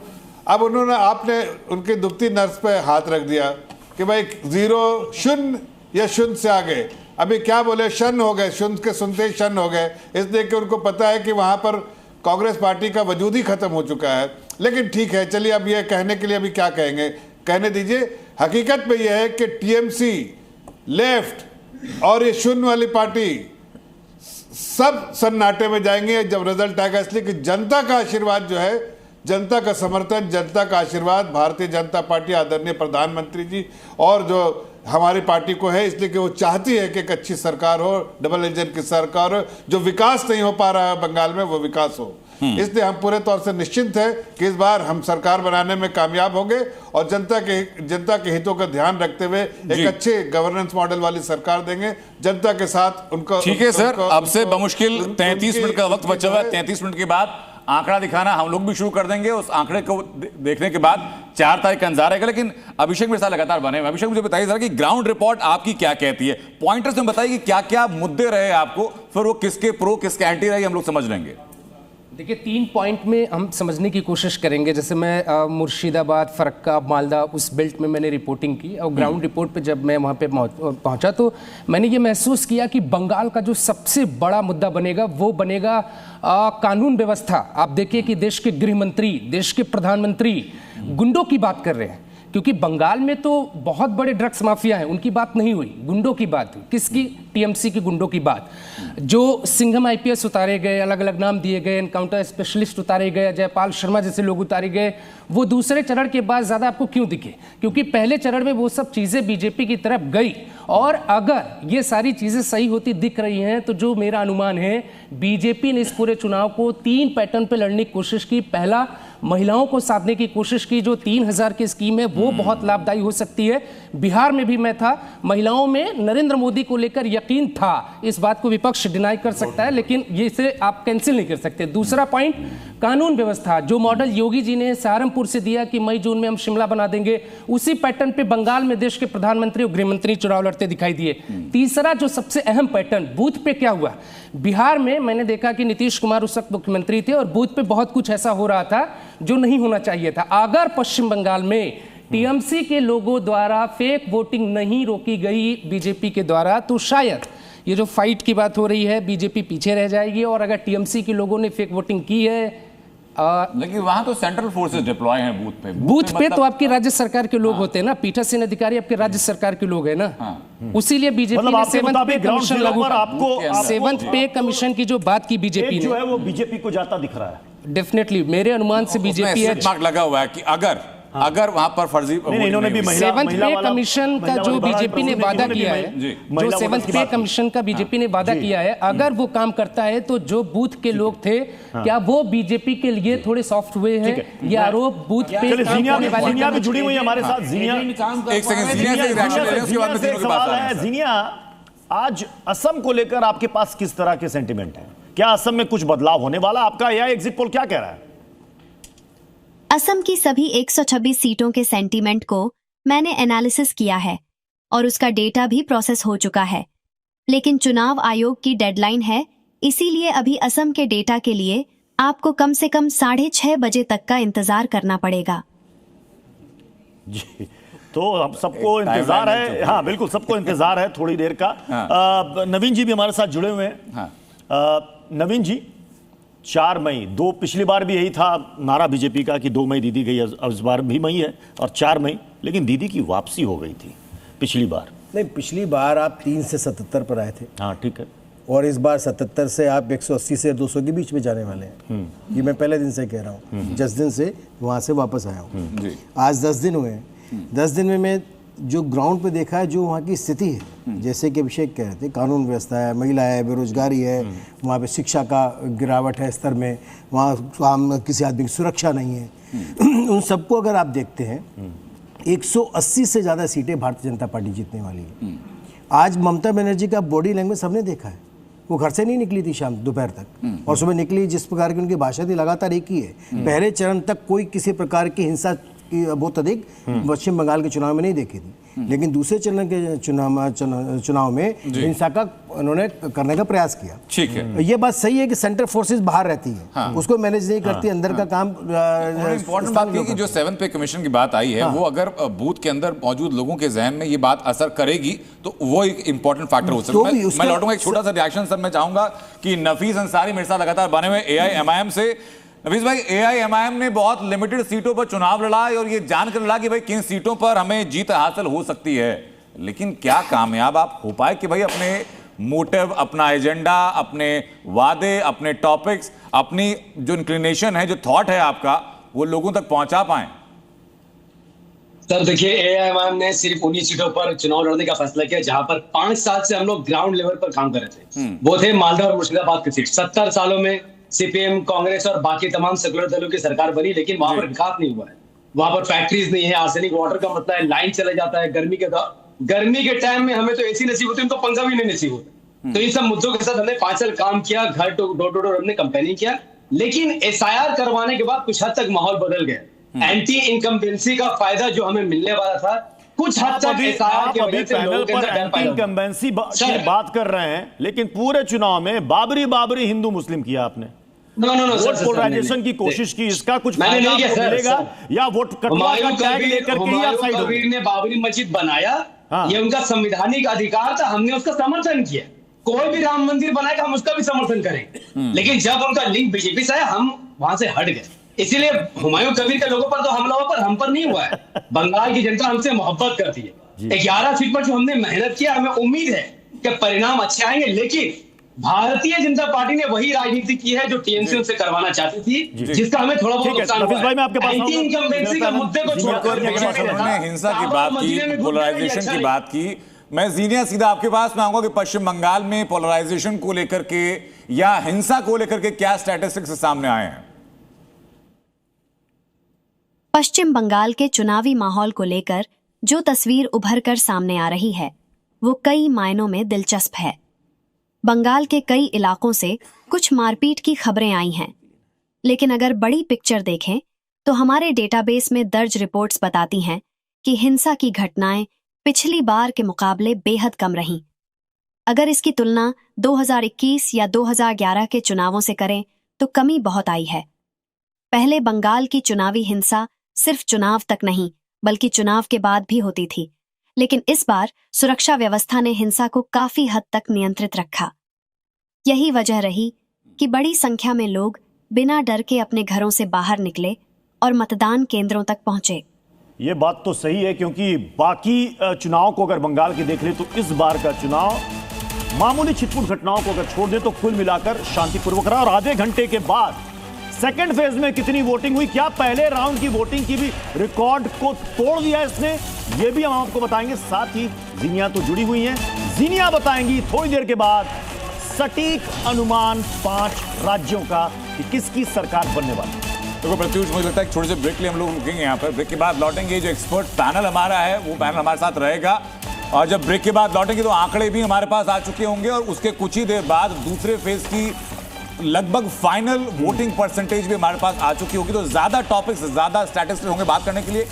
अब आपने उनकी दुखती नर्स पे हाथ रख दिया कि भाई 0 शून्य या शून्य से आगे, अभी क्या बोले, शन हो गए, शून्य के सुनते ही शन हो गए, इसलिए कि उनको पता है कि वहां पर कांग्रेस पार्टी का वजूद ही खत्म हो चुका है। लेकिन ठीक है, चलिए अब ये कहने के लिए अभी क्या कहेंगे, कहने दीजिए। हकीकत में यह है कि टीएमसी, लेफ्ट और ये शून्य वाली पार्टी सब सन्नाटे में जाएंगे जब रिजल्ट आएगा, इसलिए कि जनता का आशीर्वाद जो है, जनता का समर्थन, जनता का आशीर्वाद भारतीय जनता पार्टी, आदरणीय प्रधानमंत्री जी और जो हमारी पार्टी को है, इसलिए कि वो चाहती है कि एक अच्छी सरकार हो, डबल इंजन की सरकार हो, जो विकास नहीं हो पा रहा है बंगाल में वो विकास हो। इसलिए हम पूरे तौर से निश्चिंत हैं कि इस बार हम सरकार बनाने में कामयाब होंगे और जनता के हितों का ध्यान रखते हुए एक अच्छे गवर्नेंस मॉडल वाली सरकार देंगे, जनता के साथ उनको।
ठीक है सर, अब से बमुश्किल 33 मिनट का वक्त बचा हुआ है। 33 मिनट के बाद आंकड़ा दिखाना हम लोग भी शुरू कर देंगे। उस आंकड़े को देखने के बाद 4 तारीख का इंतजार रहेगा। लेकिन अभिषेक मेरे साथ लगातार बने हुए। अभिषेक, मुझे बताइए जरा कि ग्राउंड रिपोर्ट आपकी क्या कहती है, पॉइंटर्स में बताइए कि क्या क्या मुद्दे रहे आपको, फिर वो किसके प्रो किसके एंटी रहे हम लोग समझ लेंगे।
देखिए, 3 पॉइंट में हम समझने की कोशिश करेंगे। जैसे मैं मुर्शिदाबाद, फरक्का, मालदा उस बेल्ट में मैंने रिपोर्टिंग की और ग्राउंड रिपोर्ट पे जब मैं वहाँ पे पहुँचा तो मैंने ये महसूस किया कि बंगाल का जो सबसे बड़ा मुद्दा बनेगा वो बनेगा कानून व्यवस्था। आप देखिए कि देश के गृह मंत्री, देश के प्रधानमंत्री गुंडों की बात कर रहे हैं, क्योंकि बंगाल में तो बहुत बड़े ड्रग्स माफिया हैं, उनकी बात नहीं हुई, गुंडों की बात हुई। किसकी? टीएमसी की गुंडों की बात। जो सिंघम आईपीएस उतारे गए, अलग अलग नाम दिए गए, एनकाउंटर स्पेशलिस्ट उतारे गए, जयपाल शर्मा जैसे लोग उतारे गए, वो दूसरे चरण के बाद ज्यादा आपको क्यों दिखे? क्योंकि पहले चरण में वो सब चीजें बीजेपी की तरफ गई। और अगर ये सारी चीजें सही होती दिख रही हैं तो जो मेरा अनुमान है, बीजेपी ने इस पूरे चुनाव को 3 पैटर्न पे लड़ने की कोशिश की। पहला, महिलाओं को साधने की कोशिश की। जो 3000 की स्कीम है वो बहुत लाभदायी हो सकती है। बिहार में भी मैं था, महिलाओं में नरेंद्र मोदी को लेकर यकीन था, इस बात को विपक्ष डिनाई कर सकता है लेकिन ये इसे आप कैंसिल नहीं कर सकते। दूसरा पॉइंट, कानून व्यवस्था। जो मॉडल योगी जी ने सहारनपुर से दिया कि मई जून में हम शिमला बना देंगे, उसी पैटर्न पे बंगाल में देश के प्रधानमंत्री और गृहमंत्री चुनाव लड़ते दिखाई दिए। तीसरा, जो सबसे अहम पैटर्न, बूथ पे क्या हुआ? बिहार में मैंने देखा कि नीतीश कुमार उस वक्त मुख्यमंत्री थे और बूथ पे बहुत कुछ ऐसा हो रहा था जो नहीं होना चाहिए था। अगर पश्चिम बंगाल में टीएमसी के लोगों द्वारा फेक वोटिंग नहीं रोकी गई बीजेपी के द्वारा, तो शायद ये जो फाइट की बात हो रही है, बीजेपी पीछे रह जाएगी। और अगर टीएमसी के लोगों ने फेक वोटिंग की है,
लेकिन वहां तो सेंट्रल फोर्सेस डिप्लॉय हैं बूथ पे।
बूथ पे तो आपकी राज्य सरकार के लोग होते हैं ना, पीठासीन अधिकारी आपके राज्य सरकार के लोग हैं ना। उसीलिए बीजेपी ने 7th पे कमीशन लागू, 7th पे कमीशन की जो बात की बीजेपी ने,
जो है वो बीजेपी को जाता दिख रहा है।
डेफिनेटली मेरे अनुमान से बीजेपी
मार्क लगा हुआ है कि अगर वहां पर फर्जी,
इन्होंने भी
7th पे कमीशन का जो बीजेपी ने वादा किया है, जो 7th पे कमीशन का बीजेपी ने वादा किया है, अगर वो काम करता है तो जो बूथ के लोग थे, क्या वो बीजेपी के लिए थोड़े सॉफ्ट हुए हैं? ये आरोप बूथ पे
जीनिया भी जुड़ी हुई है हमारे साथ। जीनिया,
एक सेकंड, जीनिया से रिएक्शन ले लें, उसके बाद में तीनों के पास आ रहे हैं।
जीनिया, आज असम को लेकर आपके पास किस तरह के सेंटिमेंट हैं? क्या असम में कुछ बदलाव होने वाला? आपका यह एग्जिट पोल क्या कह रहा है?
असम की सभी 126 सीटों के सेंटीमेंट को मैंने एनालिसिस किया है और उसका डेटा भी प्रोसेस हो चुका है, लेकिन चुनाव आयोग की डेडलाइन है, इसीलिए अभी असम के डेटा के लिए आपको कम से कम 6:30 बजे तक का इंतजार करना पड़ेगा।
जी, तो हम सबको इंतजार है। हाँ बिल्कुल, सबको इंतजार है थोड़ी देर का। नवीन जी भी हमारे साथ जुड़े हुए हैं। नवीन जी, 4 मई, पिछली बार भी यही था नारा बीजेपी का कि 2 मई दीदी गई, अब इस बार भी मई है और 4 मई, लेकिन दीदी की वापसी हो गई थी पिछली बार।
नहीं, पिछली बार आप 3 से 77 पर आए थे।
हाँ ठीक है।
और इस बार 77 से आप 180 से 200 के बीच में जाने वाले हैं। ये मैं पहले दिन से कह रहा हूँ, 10 दिन से वहाँ से वापस आया हूँ। आज 10 दिन हुए हैं। 10 दिन में मैं जो ग्राउंड पे देखा है, जो वहाँ की स्थिति है, जैसे कि अभिषेक कह रहे थे, कानून व्यवस्था है, महिला है, बेरोजगारी है, वहाँ पे शिक्षा का गिरावट है स्तर में, वहाँ किसी आदमी की सुरक्षा नहीं है। उन सबको अगर आप देखते हैं, 180 से ज़्यादा सीटें भारतीय जनता पार्टी जीतने वाली है। आज ममता बनर्जी का बॉडी लैंग्वेज सबने देखा है, वो घर से नहीं निकली थी शाम दोपहर तक, और सुबह निकली, जिस प्रकार की उनकी भाषा थी लगातार एक ही है। पहले चरण तक कोई किसी प्रकार की हिंसा बहुत अधिक पश्चिम बंगाल के चुनाव में नहीं देखी थी, लेकिन दूसरे चरण के चुनाव में हिंसा का उन्होंने करने का प्रयास किया।
ठीक है,
ये बात सही है कि सेंट्रल फोर्सेस बाहर रहती है,
हाँ।
उसको मैनेज नहीं करती, अंदर का काम।
इंपॉर्टेंट बात ये कि जो 7 पे कमीशन की बात आई है, हाँ। वो अगर बूथ के अंदर मौजूद लोगों के जहन में ये बात असर करेगी तो वो एक इंपॉर्टेंट फैक्टर हो सकता है। मैं लौटूंगा एक छोटा सा रिएक्शन सर मैं चाहूंगा कि नफीस अंसारी मेरे साथ लगातार बने हुए AIMIM से। नफीस भाई, AIMIM ने बहुत लिमिटेड सीटों पर चुनाव लड़ा और ये जानकर लड़ा कि भाई किन सीटों पर हमें जीत हासिल हो सकती है, लेकिन क्या कामयाब आप हो पाए कि भाई अपने मोटिव, अपना एजेंडा, अपने वादे, अपने टॉपिक्स, अपनी जो इंक्लिनेशन है, जो थॉट है आपका, वो लोगों तक पहुंचा पाए?
सर देखिए, AIMIM ने सिर्फ उन्हीं सीटों पर चुनाव लड़ने का फैसला किया जहां पर 5 साल से हम लोग ग्राउंड लेवल पर काम कर रहे थे। वो थे मालदा और मुर्शिदाबाद की सीट। 70 सालों में CPM, कांग्रेस और बाकी तमाम सेकुलर दलों की सरकार बनी, लेकिन वहां पर विकास नहीं हुआ है। वहां पर फैक्ट्रीज नहीं है, आर्सेनिक वाटर का मतलब है, लाइन चले जाता है। गर्मी के टाइम में हमें तो AC नसीब होती है, उनको पंखा भी नहीं नसीब होता। तो इन सब मुद्दों के साथ हमने 5 साल काम किया, घर डोर टू डोर हमने कैंपेनिंग किया, लेकिन SIR करवाने के बाद कुछ हद तक माहौल बदल गया। एंटी इनकम्बेंसी का फायदा जो हमें मिलने वाला था, कुछ हद तक SIR की वजह से लोगों के अंदर डर पैदा हुआ।
इनकम्बेंसी की बात कर रहे हैं, लेकिन पूरे चुनाव में बाबरी हिंदू मुस्लिम किया आपने। वोट पोलराइजेशन की कोशिश की, इसका कुछ फायदा आपको मिलेगा या वोट कटवा का टैग लेकर के ही आप साइड हो?
कबीर ने बाबरी मस्जिद बनाया, ये उनका संवैधानिक अधिकार था, हमने उसका समर्थन किया। कोई भी राम मंदिर बनाएगा हम उसका भी समर्थन करेंगे, लेकिन जब उनका लिंक बीजेपी से आया हम वहां से हट गए। इसीलिए हुमायूं कबीर के लोगों पर तो हमला हुआ, पर हम पर नहीं हुआ है। बंगाल की जनता हमसे मोहब्बत करती है। 11 सीट पर जो हमने मेहनत किया, हमें उम्मीद है कि परिणाम अच्छे आएंगे, लेकिन भारतीय जनता पार्टी ने वही राजनीति की है जो TMC उनसे करवाना चाहती थी, जिसका हमें थोड़ा बहुत नुकसान हुआ है। एंटी इनकम्बेंसी के मुद्दे को छोड़कर
हिंसा की बात की, पोलराइजेशन की बात की। मैं जीनिया सीधा आपके पास में आऊंगा कि पश्चिम बंगाल में पोलराइजेशन को लेकर के या हिंसा को लेकर के क्या स्टैटिस्टिक्स सामने आए हैं?
पश्चिम बंगाल के चुनावी माहौल को लेकर जो तस्वीर उभर कर सामने आ रही है वो कई मायनों में दिलचस्प है। बंगाल के कई इलाकों से कुछ मारपीट की खबरें आई हैं, लेकिन अगर बड़ी पिक्चर देखें तो हमारे डेटाबेस में दर्ज रिपोर्ट्स बताती हैं कि हिंसा की घटनाएं पिछली बार के मुकाबले बेहद कम रहीं। अगर इसकी तुलना 2021 या 2011 के चुनावों से करें तो कमी बहुत आई है। पहले बंगाल की चुनावी हिंसा सिर्फ चुनाव तक नहीं बल्कि चुनाव के बाद भी होती थी, लेकिन इस बार सुरक्षा व्यवस्था ने हिंसा को काफी हद तक नियंत्रित रखा। यही वजह रही कि बड़ी संख्या में लोग बिना डर के अपने घरों से बाहर निकले और मतदान केंद्रों तक पहुंचे।
ये बात तो सही है, क्योंकि बाकी चुनाव को अगर बंगाल के देख ले तो इस बार का चुनाव मामूली छिटपुट घटनाओं को अगर छोड़ दे तो कुल मिलाकर शांतिपूर्वक रहा। और आधे घंटे के बाद सेकेंड फेज में कितनी वोटिंग हुई, क्या पहले राउंड की वोटिंग की भी रिकॉर्ड को तोड़ दिया इसने, ये भी हम आपको बताएंगे। साथ ही जीनिया तो जुड़ी हुई हैं, जीनिया बताएंगी थोड़ी देर के बाद सटीक अनुमान 5 राज्यों का कि किसकी सरकार बनने वाली है।
देखो प्रत्युष, मुझे लगता है छोटे से ब्रेक लिए हम लोग रुकेंगे यहाँ पर। ब्रेक के बाद लौटेंगे, जो एक्सपर्ट पैनल हमारा है वो पैनल हमारे साथ रहेगा, और जब ब्रेक के बाद लौटेंगे तो आंकड़े भी हमारे पास आ चुके होंगे और उसके कुछ ही देर बाद दूसरे फेज की लगभग फाइनल वोटिंग परसेंटेज भी हमारे पास आ चुकी होगी। तो ज्यादा टॉपिक्स, ज्यादा स्टैटिस्टिक्स होंगे बात करने के लिए।